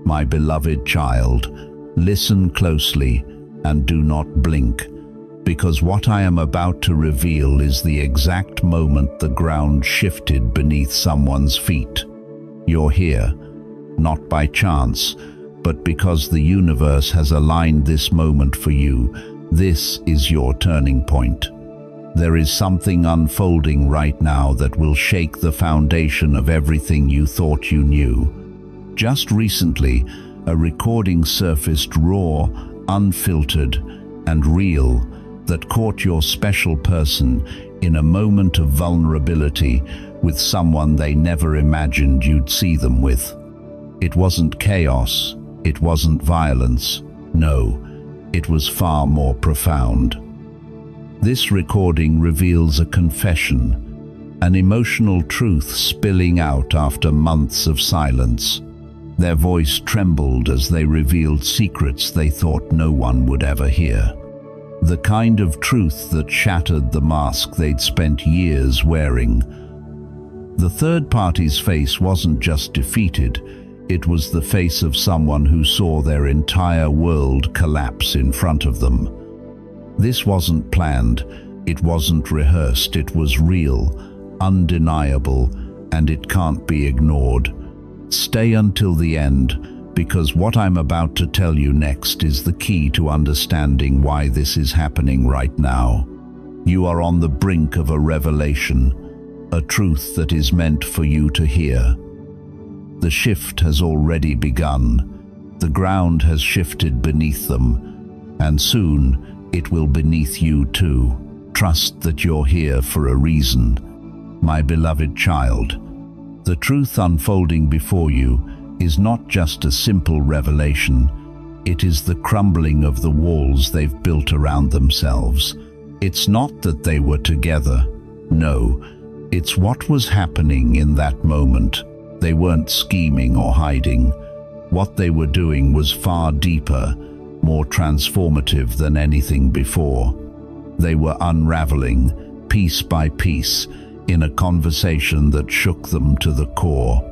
My beloved child, listen closely and do not blink, because what I am about to reveal is the exact moment the ground shifted beneath someone's feet. You're here, not by chance, but because the universe has aligned this moment for you. This is your turning point. There is something unfolding right now that will shake the foundation of everything you thought you knew. Just recently, a recording surfaced raw, unfiltered, and real that caught your special person in a moment of vulnerability with someone they never imagined you'd see them with. It wasn't chaos, it wasn't violence. No, it was far more profound. This recording reveals a confession, an emotional truth spilling out after months of silence. Their voice trembled as they revealed secrets they thought no one would ever hear. The kind of truth that shattered the mask they'd spent years wearing. The third party's face wasn't just defeated, it was the face of someone who saw their entire world collapse in front of them. This wasn't planned, it wasn't rehearsed, it was real, undeniable, and it can't be ignored. Stay until the end, because what I'm about to tell you next is the key to understanding why this is happening right now. You are on the brink of a revelation, a truth that is meant for you to hear. The shift has already begun. The ground has shifted beneath them, and soon it will beneath you too. Trust that you're here for a reason, my beloved child. The truth unfolding before you is not just a simple revelation, it is the crumbling of the walls they've built around themselves. It's not that they were together, no, it's what was happening in that moment. They weren't scheming or hiding. What they were doing was far deeper, more transformative than anything before. They were unraveling, piece by piece, in a conversation that shook them to the core.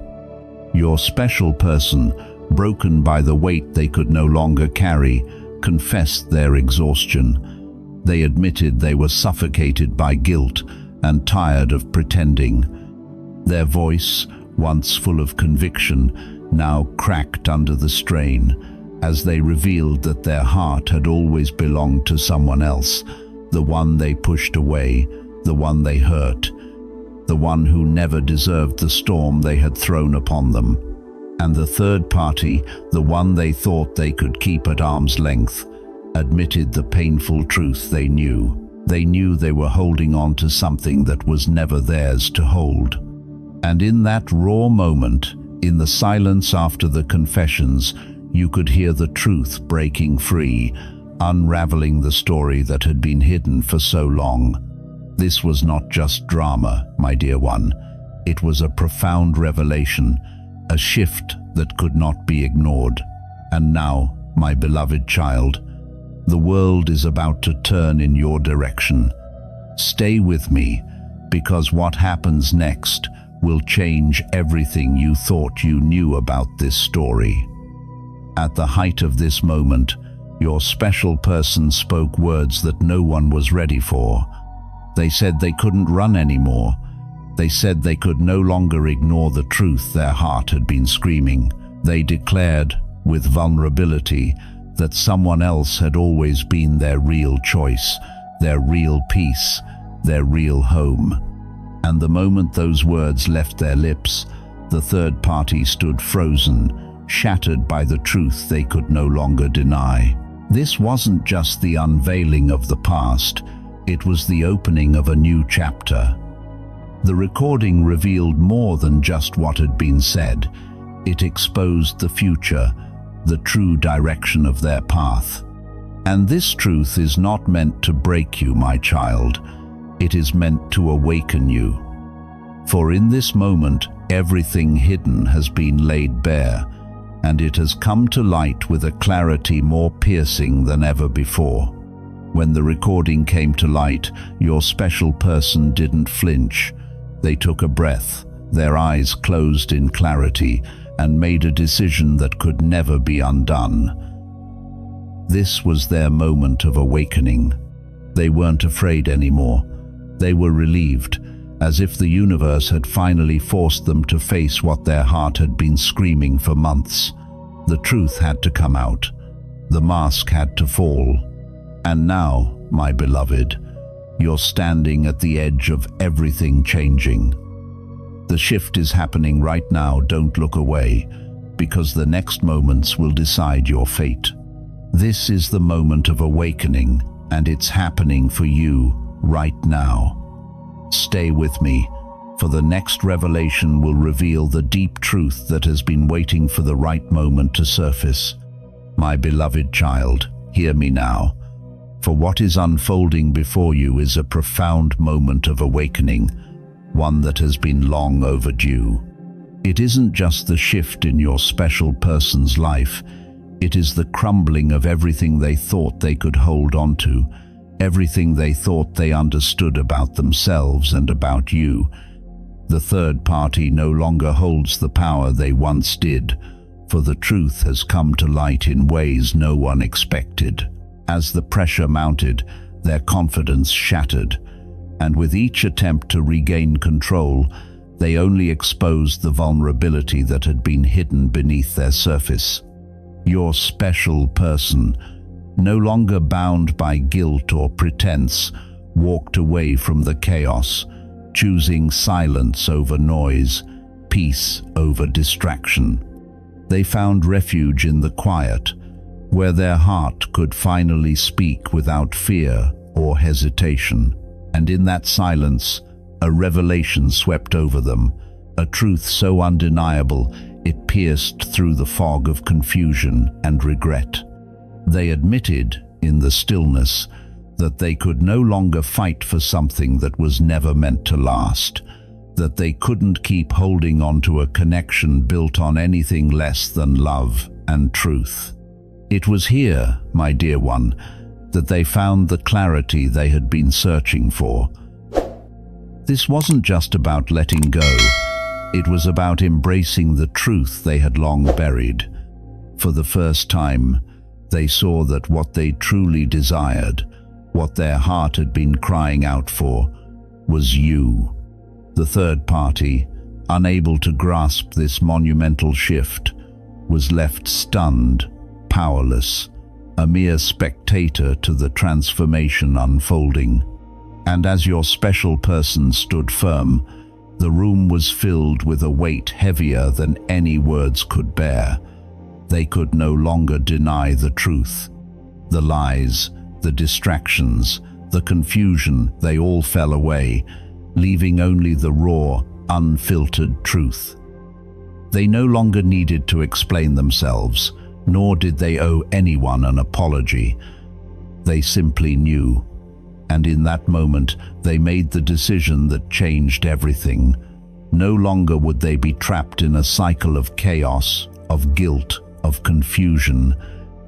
Your special person, broken by the weight they could no longer carry, confessed their exhaustion. They admitted they were suffocated by guilt and tired of pretending. Their voice, once full of conviction, now cracked under the strain, as they revealed that their heart had always belonged to someone else, the one they pushed away, the one they hurt, the one who never deserved the storm they had thrown upon them. And the third party, the one they thought they could keep at arm's length, admitted the painful truth they knew. They knew they were holding on to something that was never theirs to hold. And in that raw moment, in the silence after the confessions, you could hear the truth breaking free, unraveling the story that had been hidden for so long. This was not just drama, my dear one. It was a profound revelation, a shift that could not be ignored. And now, my beloved child, the world is about to turn in your direction. Stay with me, because what happens next will change everything you thought you knew about this story. At the height of this moment, your special person spoke words that no one was ready for. They said they couldn't run anymore. They said they could no longer ignore the truth their heart had been screaming. They declared, with vulnerability, that someone else had always been their real choice, their real peace, their real home. And the moment those words left their lips, the third party stood frozen, shattered by the truth they could no longer deny. This wasn't just the unveiling of the past, it was the opening of a new chapter. The recording revealed more than just what had been said. It exposed the future, the true direction of their path. And this truth is not meant to break you, my child. It is meant to awaken you. For in this moment, everything hidden has been laid bare, and it has come to light with a clarity more piercing than ever before. When the recording came to light, your special person didn't flinch. They took a breath, their eyes closed in clarity, and made a decision that could never be undone. This was their moment of awakening. They weren't afraid anymore. They were relieved, as if the universe had finally forced them to face what their heart had been screaming for months. The truth had to come out. The mask had to fall. And now, my beloved, you're standing at the edge of everything changing. The shift is happening right now. Don't look away, because the next moments will decide your fate. This is the moment of awakening, and it's happening for you right now. Stay with me, for the next revelation will reveal the deep truth that has been waiting for the right moment to surface. My beloved child, hear me now, for what is unfolding before you is a profound moment of awakening, one that has been long overdue. It isn't just the shift in your special person's life, it is the crumbling of everything they thought they could hold on to, everything they thought they understood about themselves and about you. The third party no longer holds the power they once did, for the truth has come to light in ways no one expected. As the pressure mounted, their confidence shattered, and with each attempt to regain control, they only exposed the vulnerability that had been hidden beneath their surface. Your special person, no longer bound by guilt or pretense, walked away from the chaos, choosing silence over noise, peace over distraction. They found refuge in the quiet, where their heart could finally speak without fear or hesitation. And in that silence, a revelation swept over them, a truth so undeniable it pierced through the fog of confusion and regret. They admitted, in the stillness, that they could no longer fight for something that was never meant to last, that they couldn't keep holding on to a connection built on anything less than love and truth. It was here, my dear one, that they found the clarity they had been searching for. This wasn't just about letting go, it was about embracing the truth they had long buried. For the first time, they saw that what they truly desired, what their heart had been crying out for, was you. The third party, unable to grasp this monumental shift, was left stunned, powerless, a mere spectator to the transformation unfolding. And as your special person stood firm, the room was filled with a weight heavier than any words could bear. They could no longer deny the truth. The lies, the distractions, the confusion, they all fell away, leaving only the raw, unfiltered truth. They no longer needed to explain themselves, nor did they owe anyone an apology. They simply knew. And in that moment, they made the decision that changed everything. No longer would they be trapped in a cycle of chaos, of guilt, of confusion.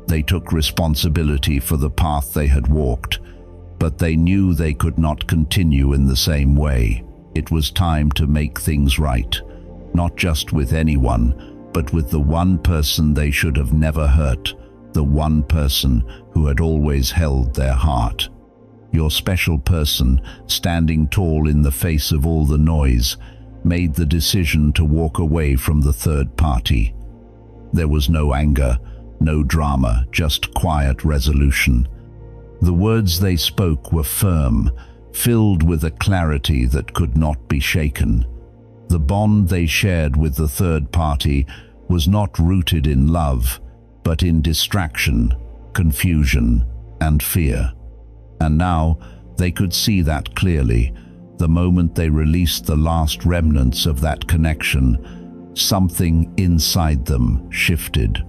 They took responsibility for the path they had walked, but they knew they could not continue in the same way. It was time to make things right, not just with anyone, but with the one person they should have never hurt, the one person who had always held their heart. Your special person, standing tall in the face of all the noise, made the decision to walk away from the third party. There was no anger, no drama, just quiet resolution. The words they spoke were firm, filled with a clarity that could not be shaken. The bond they shared with the third party was not rooted in love, but in distraction, confusion, and fear. And now they could see that clearly. The moment they released the last remnants of that connection, something inside them shifted.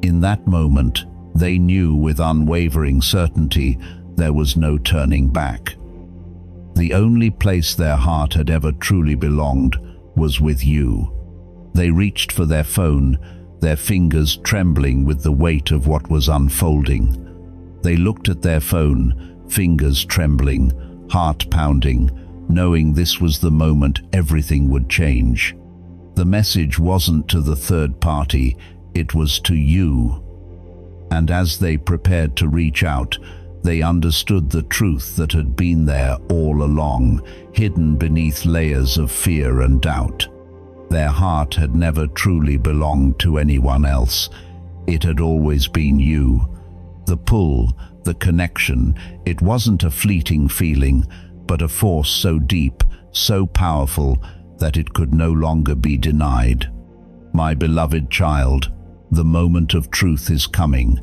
In that moment, they knew with unwavering certainty there was no turning back. The only place their heart had ever truly belonged was with you. They reached for their phone, their fingers trembling with the weight of what was unfolding. They looked at their phone, fingers trembling, heart pounding, knowing this was the moment everything would change. The message wasn't to the third party, it was to you. And as they prepared to reach out, they understood the truth that had been there all along, hidden beneath layers of fear and doubt. Their heart had never truly belonged to anyone else. It had always been you. The pull, the connection, it wasn't a fleeting feeling, but a force so deep, so powerful, that it could no longer be denied. My beloved child, the moment of truth is coming,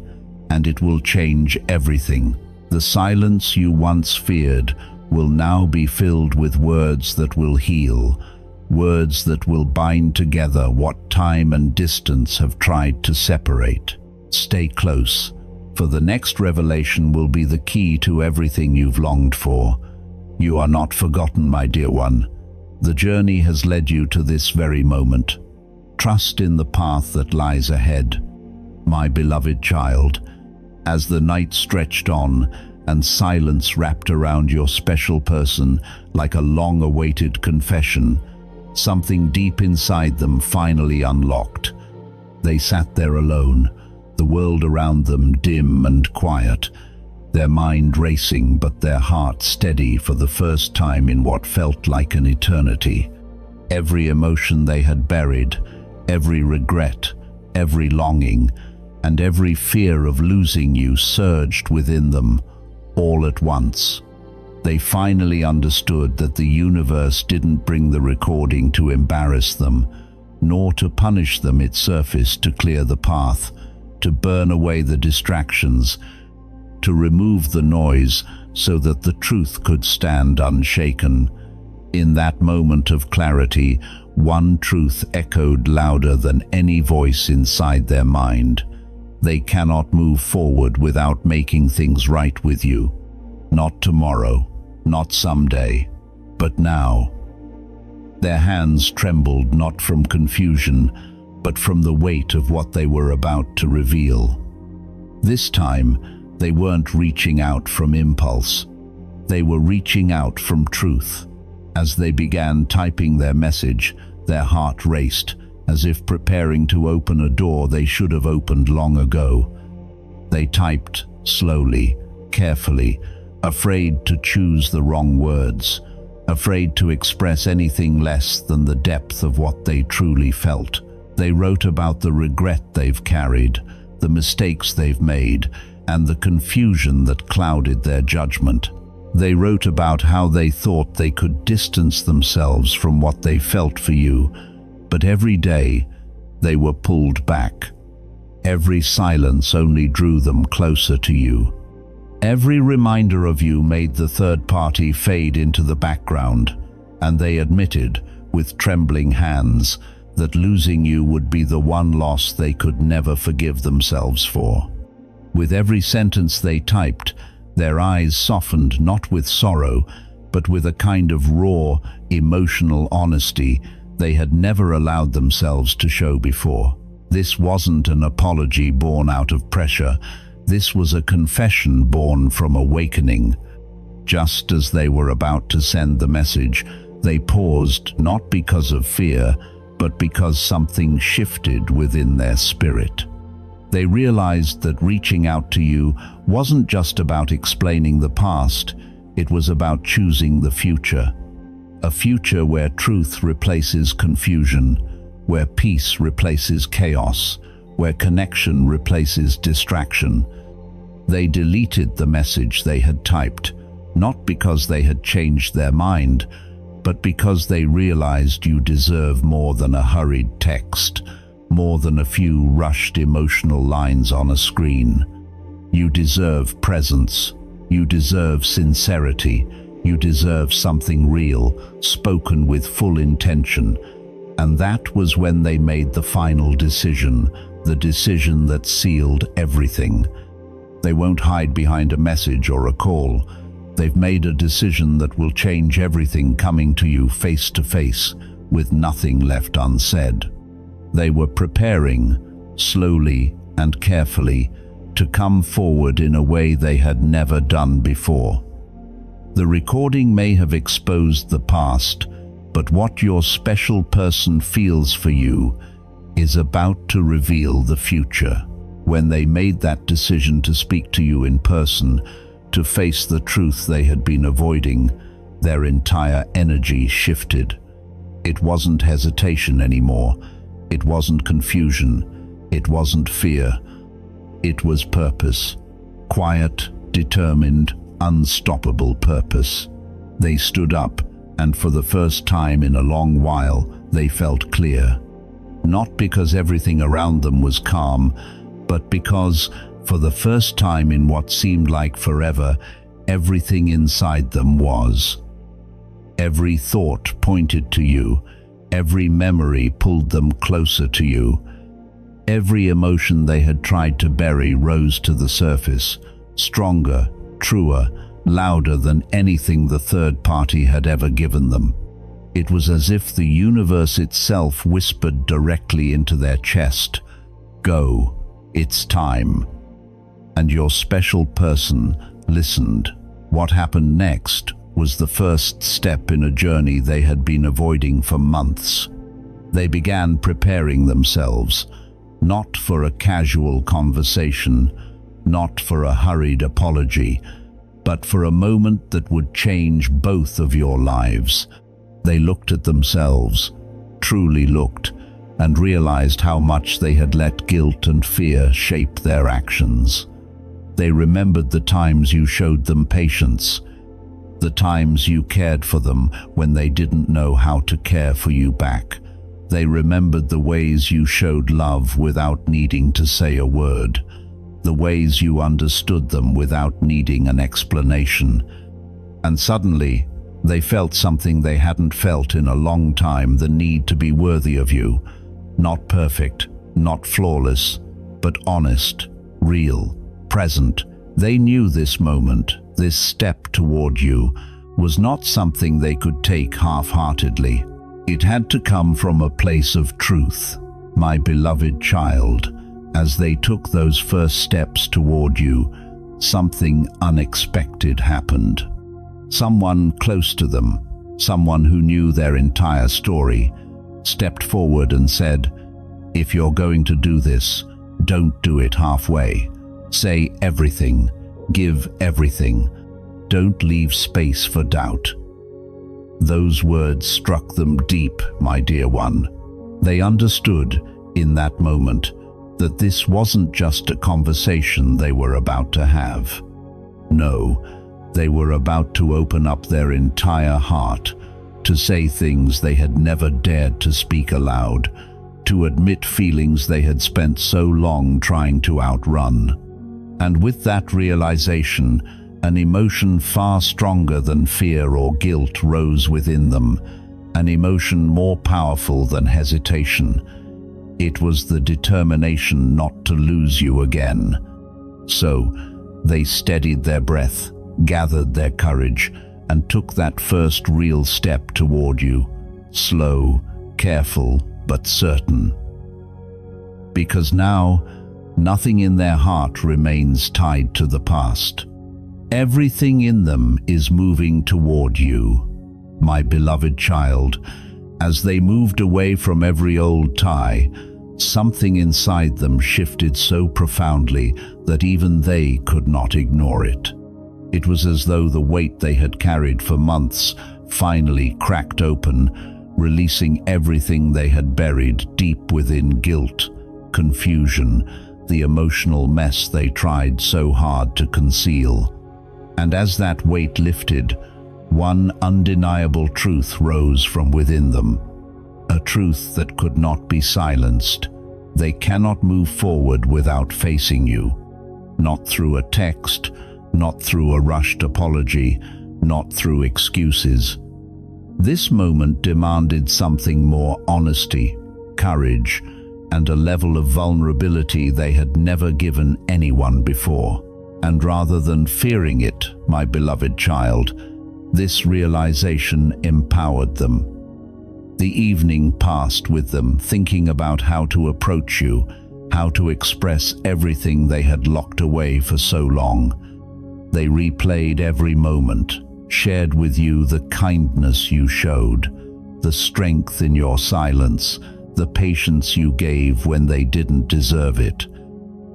and it will change everything. The silence you once feared will now be filled with words that will heal, words that will bind together what time and distance have tried to separate. Stay close, for the next revelation will be the key to everything you've longed for. You are not forgotten, my dear one. The journey has led you to this very moment. Trust in the path that lies ahead. My beloved child, as the night stretched on and silence wrapped around your special person like a long-awaited confession, something deep inside them finally unlocked. They sat there alone, the world around them dim and quiet, their mind racing but their heart steady for the first time in what felt like an eternity. Every emotion they had buried, every regret, every longing, and every fear of losing you surged within them, all at once. They finally understood that the universe didn't bring the recording to embarrass them, nor to punish them. It surfaced to clear the path, to burn away the distractions, to remove the noise so that the truth could stand unshaken. In that moment of clarity, one truth echoed louder than any voice inside their mind. They cannot move forward without making things right with you. Not tomorrow, not someday, but now. Their hands trembled not from confusion, but from the weight of what they were about to reveal. This time, they weren't reaching out from impulse. They were reaching out from truth. As they began typing their message, their heart raced, as if preparing to open a door they should have opened long ago. They typed slowly, carefully, afraid to choose the wrong words, afraid to express anything less than the depth of what they truly felt. They wrote about the regret they've carried, the mistakes they've made, and the confusion that clouded their judgment. They wrote about how they thought they could distance themselves from what they felt for you, but every day they were pulled back. Every silence only drew them closer to you. Every reminder of you made the third party fade into the background, and they admitted, with trembling hands, that losing you would be the one loss they could never forgive themselves for. With every sentence they typed, their eyes softened not with sorrow, but with a kind of raw, emotional honesty they had never allowed themselves to show before. This wasn't an apology born out of pressure. This was a confession born from awakening. Just as they were about to send the message, they paused, not because of fear, but because something shifted within their spirit. They realized that reaching out to you wasn't just about explaining the past, it was about choosing the future. A future where truth replaces confusion, where peace replaces chaos, where connection replaces distraction. They deleted the message they had typed, not because they had changed their mind, but because they realized you deserve more than a hurried text, more than a few rushed emotional lines on a screen. You deserve presence. You deserve sincerity. You deserve something real, spoken with full intention. And that was when they made the final decision, the decision that sealed everything. They won't hide behind a message or a call. They've made a decision that will change everything, coming to you face to face, with nothing left unsaid. They were preparing, slowly and carefully, to come forward in a way they had never done before. The recording may have exposed the past, But what your special person feels for you is about to reveal the future. When they made that decision to speak to you in person, to face the truth they had been avoiding, their entire energy shifted. It wasn't hesitation anymore. It wasn't confusion. It wasn't fear. It was purpose. Quiet, determined, unstoppable purpose. They stood up, and for the first time in a long while, they felt clear. Not because everything around them was calm, but because, for the first time in what seemed like forever, everything inside them was. Every thought pointed to you. Every memory pulled them closer to you. Every emotion they had tried to bury rose to the surface, stronger, truer, louder than anything the third party had ever given them. It was as if the universe itself whispered directly into their chest, "Go, it's time." And your special person listened. What happened next was the first step in a journey they had been avoiding for months. They began preparing themselves, not for a casual conversation, not for a hurried apology, but for a moment that would change both of your lives. They looked at themselves, truly looked, and realized how much they had let guilt and fear shape their actions. They remembered the times you showed them patience, the times you cared for them when they didn't know how to care for you back. They remembered the ways you showed love without needing to say a word, the ways you understood them without needing an explanation. And suddenly, they felt something they hadn't felt in a long time, the need to be worthy of you. Not perfect, not flawless, but honest, real, present. They knew this moment, this step toward you, was not something they could take half-heartedly. It had to come from a place of truth. My beloved child, as they took those first steps toward you, something unexpected happened. Someone close to them, someone who knew their entire story, stepped forward and said, "If you're going to do this, don't do it halfway. Say everything. Give everything. Don't leave space for doubt." Those words struck them deep, my dear one. They understood, in that moment, that this wasn't just a conversation they were about to have. No, they were about to open up their entire heart, to say things they had never dared to speak aloud, to admit feelings they had spent so long trying to outrun. And with that realization, an emotion far stronger than fear or guilt rose within them, an emotion more powerful than hesitation. It was the determination not to lose you again. So, they steadied their breath, gathered their courage, and took that first real step toward you, slow, careful, but certain. Because now, nothing in their heart remains tied to the past. Everything in them is moving toward you, my beloved child. As they moved away from every old tie, something inside them shifted so profoundly that even they could not ignore it. It was as though the weight they had carried for months finally cracked open, releasing everything they had buried deep within: guilt, confusion, the emotional mess they tried so hard to conceal. And as that weight lifted, one undeniable truth rose from within them, a truth that could not be silenced. They cannot move forward without facing you, not through a text, not through a rushed apology, not through excuses. This moment demanded something more: honesty, courage, and a level of vulnerability they had never given anyone before. And rather than fearing it, my beloved child, this realization empowered them. The evening passed with them, thinking about how to approach you, how to express everything they had locked away for so long. They replayed every moment, shared with you the kindness you showed, the strength in your silence, the patience you gave when they didn't deserve it.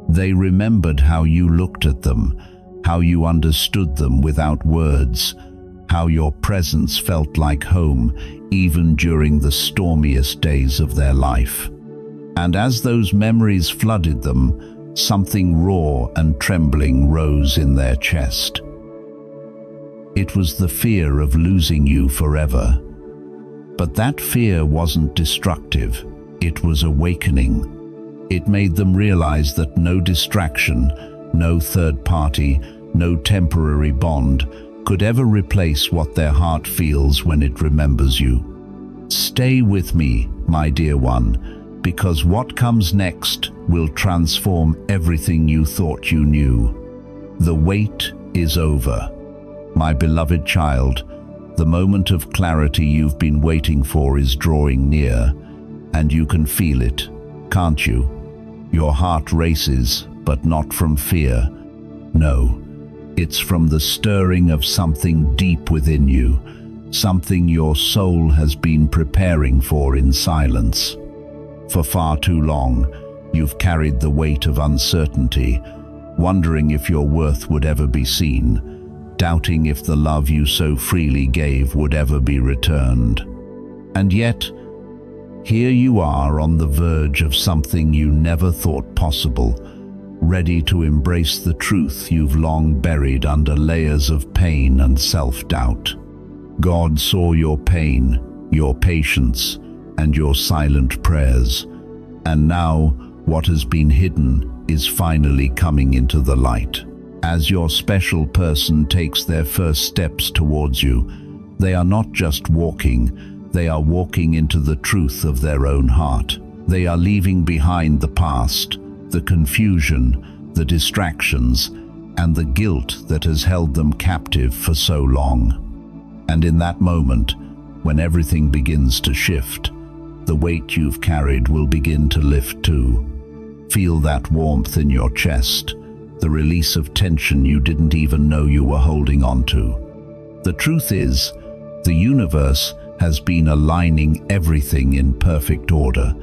They remembered how you looked at them, how you understood them without words, how your presence felt like home even during the stormiest days of their life. And as those memories flooded them, something raw and trembling rose in their chest. It was the fear of losing you forever. But that fear wasn't destructive, it was awakening. It made them realize that no distraction, no third party, no temporary bond could ever replace what their heart feels when it remembers you. Stay with me, my dear one, because what comes next will transform everything you thought you knew. The wait is over. My beloved child, the moment of clarity you've been waiting for is drawing near, and you can feel it, can't you? Your heart races, but not from fear. No, it's from the stirring of something deep within you, something your soul has been preparing for in silence. For far too long, you've carried the weight of uncertainty, wondering if your worth would ever be seen, doubting if the love you so freely gave would ever be returned. And yet, here you are on the verge of something you never thought possible, ready to embrace the truth you've long buried under layers of pain and self-doubt. God saw your pain, your patience, and your silent prayers, and now what has been hidden is finally coming into the light. As your special person takes their first steps towards you, they are not just walking, they are walking into the truth of their own heart. They are leaving behind the past, the confusion, the distractions, and the guilt that has held them captive for so long. And in that moment, when everything begins to shift, the weight you've carried will begin to lift too. Feel that warmth in your chest, the release of tension you didn't even know you were holding on to. The truth is, the universe has been aligning everything in perfect order,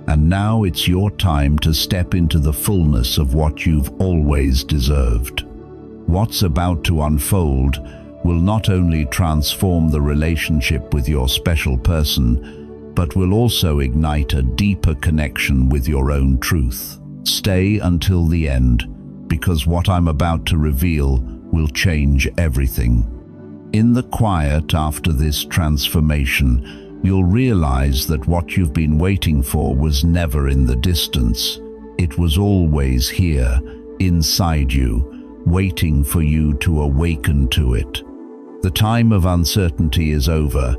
and now it's your time to step into the fullness of what you've always deserved. What's about to unfold will not only transform the relationship with your special person, but will also ignite a deeper connection with your own truth. Stay until the end, because what I'm about to reveal will change everything. In the quiet after this transformation, you'll realize that what you've been waiting for was never in the distance. It was always here, inside you, waiting for you to awaken to it. The time of uncertainty is over,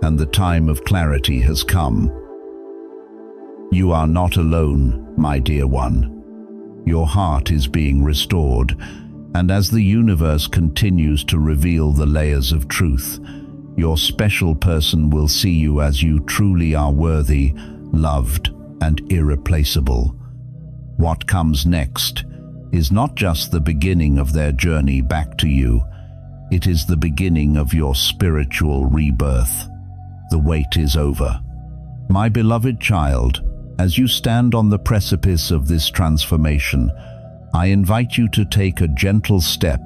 and the time of clarity has come. You are not alone, my dear one. Your heart is being restored, and as the universe continues to reveal the layers of truth, your special person will see you as you truly are worthy, loved, and irreplaceable. What comes next is not just the beginning of their journey back to you, it is the beginning of your spiritual rebirth. The wait is over. My beloved child, as you stand on the precipice of this transformation, I invite you to take a gentle step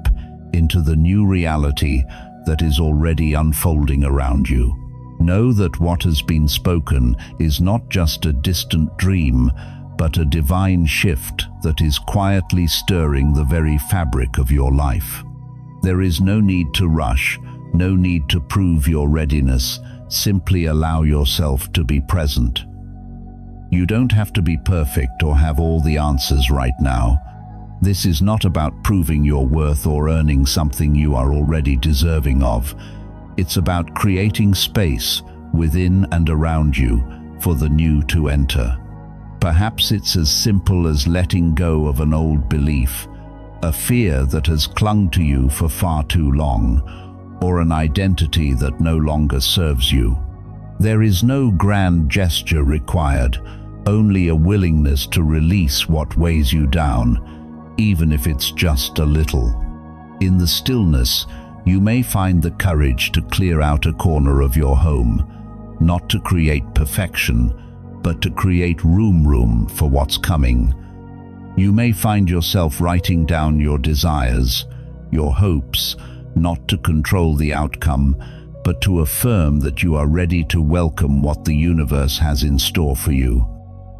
into the new reality that is already unfolding around you. Know that what has been spoken is not just a distant dream, but a divine shift that is quietly stirring the very fabric of your life. There is no need to rush, no need to prove your readiness. Simply allow yourself to be present. You don't have to be perfect or have all the answers right now. This is not about proving your worth or earning something you are already deserving of. It's about creating space within and around you for the new to enter. Perhaps it's as simple as letting go of an old belief, a fear that has clung to you for far too long, or an identity that no longer serves you. There is no grand gesture required, only a willingness to release what weighs you down, even if it's just a little. In the stillness, you may find the courage to clear out a corner of your home, not to create perfection, but to create room for what's coming. You may find yourself writing down your desires, your hopes, not to control the outcome, but to affirm that you are ready to welcome what the universe has in store for you.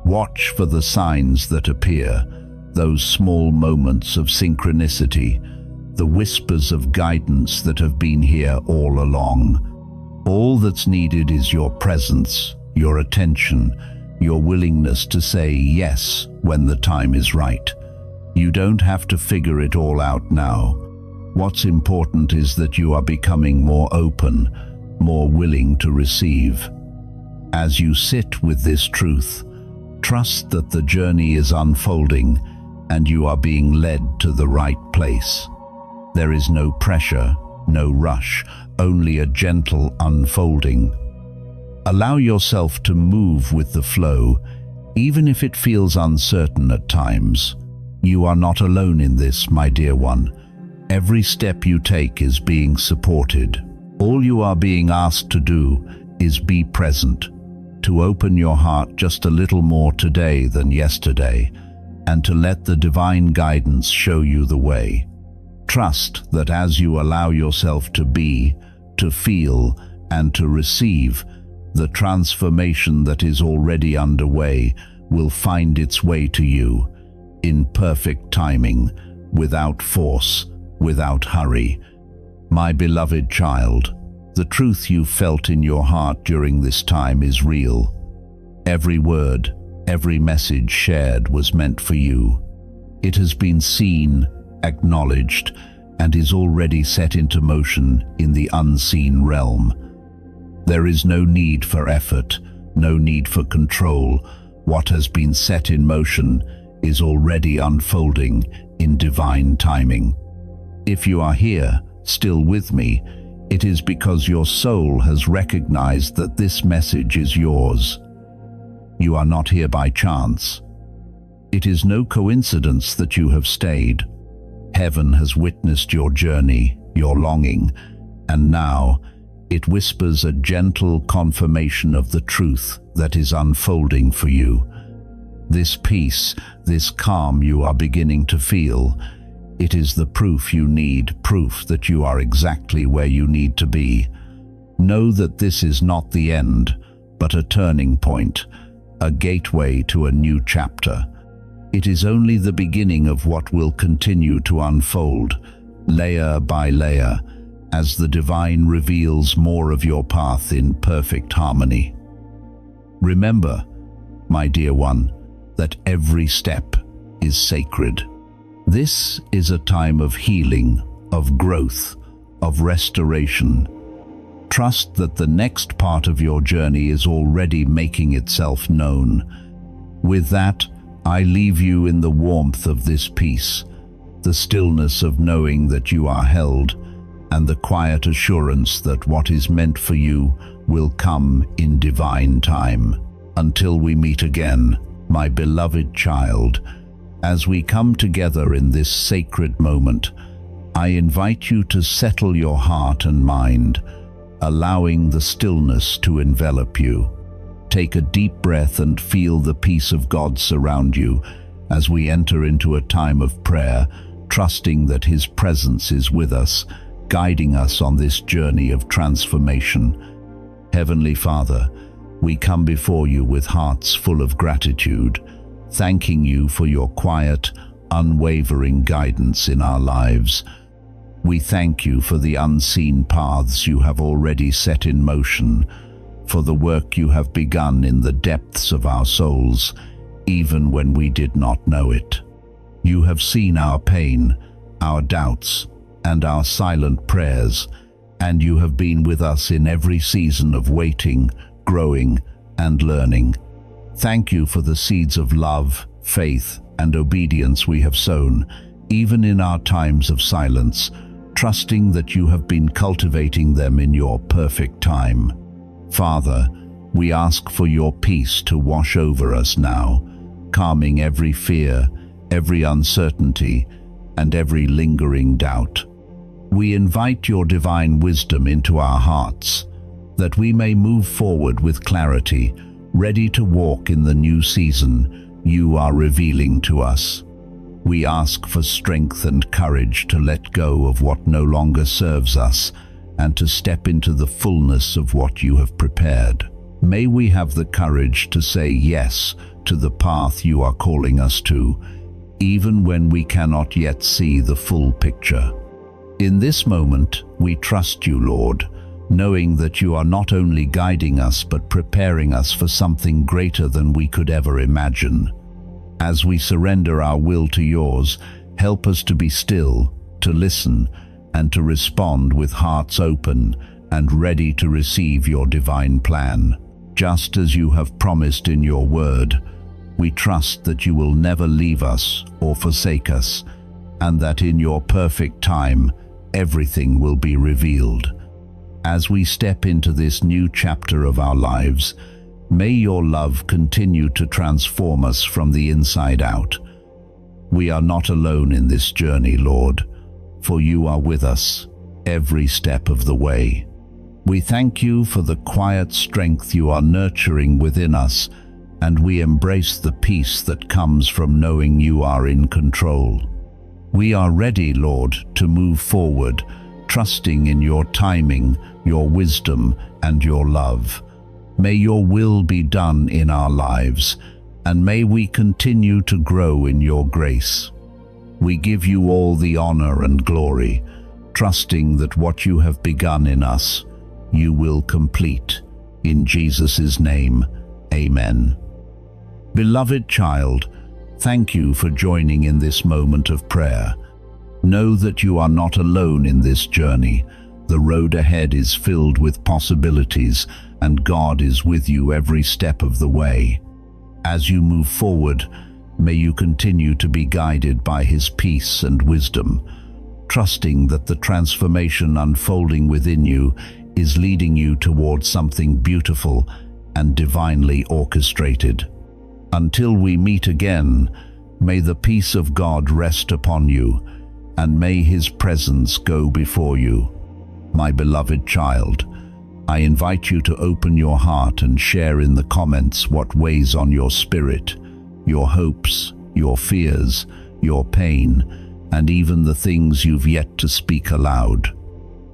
Watch for the signs that appear, those small moments of synchronicity, the whispers of guidance that have been here all along. All that's needed is your presence, your attention, your willingness to say yes when the time is right. You don't have to figure it all out now. What's important is that you are becoming more open, more willing to receive. As you sit with this truth, trust that the journey is unfolding and you are being led to the right place. There is no pressure, no rush, only a gentle unfolding. Allow yourself to move with the flow, even if it feels uncertain at times. You are not alone in this, my dear one. Every step you take is being supported. All you are being asked to do is be present, to open your heart just a little more today than yesterday, and to let the divine guidance show you the way. Trust that as you allow yourself to be, to feel, and to receive, the transformation that is already underway will find its way to you, in perfect timing, without force, without hurry. My beloved child, the truth you felt in your heart during this time is real. Every word, every message shared was meant for you. It has been seen, acknowledged, and is already set into motion in the unseen realm. There is no need for effort, no need for control. What has been set in motion is already unfolding in divine timing. If you are here, still with me, it is because your soul has recognized that this message is yours. You are not here by chance. It is no coincidence that you have stayed. Heaven has witnessed your journey, your longing, and now it whispers a gentle confirmation of the truth that is unfolding for you. This peace, this calm you are beginning to feel, it is the proof you need, proof that you are exactly where you need to be. Know that this is not the end, but a turning point, a gateway to a new chapter. It is only the beginning of what will continue to unfold, layer by layer, as the divine reveals more of your path in perfect harmony. Remember, my dear one, that every step is sacred. This is a time of healing, of growth, of restoration. Trust that the next part of your journey is already making itself known. With that, I leave you in the warmth of this peace, the stillness of knowing that you are held, and the quiet assurance that what is meant for you will come in divine time. Until we meet again, my beloved child, as we come together in this sacred moment, I invite you to settle your heart and mind, allowing the stillness to envelop you. Take a deep breath and feel the peace of God surround you as we enter into a time of prayer, trusting that His presence is with us, guiding us on this journey of transformation. Heavenly Father, we come before you with hearts full of gratitude, thanking you for your quiet, unwavering guidance in our lives. We thank you for the unseen paths you have already set in motion, for the work you have begun in the depths of our souls, even when we did not know it. You have seen our pain, our doubts, and our silent prayers, and you have been with us in every season of waiting, growing, and learning. Thank you for the seeds of love, faith, and obedience we have sown, even in our times of silence, trusting that you have been cultivating them in your perfect time. Father, we ask for your peace to wash over us now, calming every fear, every uncertainty, and every lingering doubt. We invite your divine wisdom into our hearts, that we may move forward with clarity, ready to walk in the new season you are revealing to us. We ask for strength and courage to let go of what no longer serves us and to step into the fullness of what you have prepared. May we have the courage to say yes to the path you are calling us to, even when we cannot yet see the full picture. In this moment, we trust you, Lord, knowing that you are not only guiding us but preparing us for something greater than we could ever imagine. As we surrender our will to yours, help us to be still, to listen, and to respond with hearts open and ready to receive your divine plan. Just as you have promised in your word, we trust that you will never leave us or forsake us, and that in your perfect time, everything will be revealed. As we step into this new chapter of our lives, may your love continue to transform us from the inside out. We are not alone in this journey, Lord, for you are with us every step of the way. We thank you for the quiet strength you are nurturing within us, and we embrace the peace that comes from knowing you are in control. We are ready, Lord, to move forward, trusting in your timing, your wisdom, and your love. May your will be done in our lives, and may we continue to grow in your grace. We give you all the honor and glory, trusting that what you have begun in us, you will complete. In Jesus' name, amen. Beloved child, thank you for joining in this moment of prayer. Know that you are not alone in this journey. The road ahead is filled with possibilities, and God is with you every step of the way. As you move forward, may you continue to be guided by His peace and wisdom, trusting that the transformation unfolding within you is leading you towards something beautiful and divinely orchestrated. Until we meet again, may the peace of God rest upon you, and may His presence go before you. My beloved child, I invite you to open your heart and share in the comments what weighs on your spirit, your hopes, your fears, your pain, and even the things you've yet to speak aloud.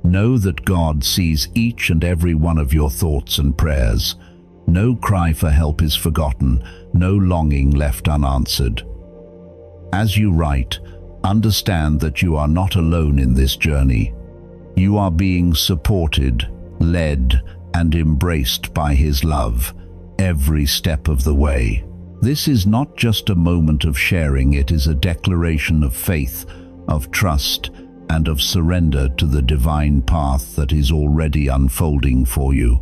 Know that God sees each and every one of your thoughts and prayers. No cry for help is forgotten, no longing left unanswered. As you write, understand that you are not alone in this journey. You are being supported, led, and embraced by His love every step of the way. This is not just a moment of sharing, it is a declaration of faith, of trust, and of surrender to the divine path that is already unfolding for you.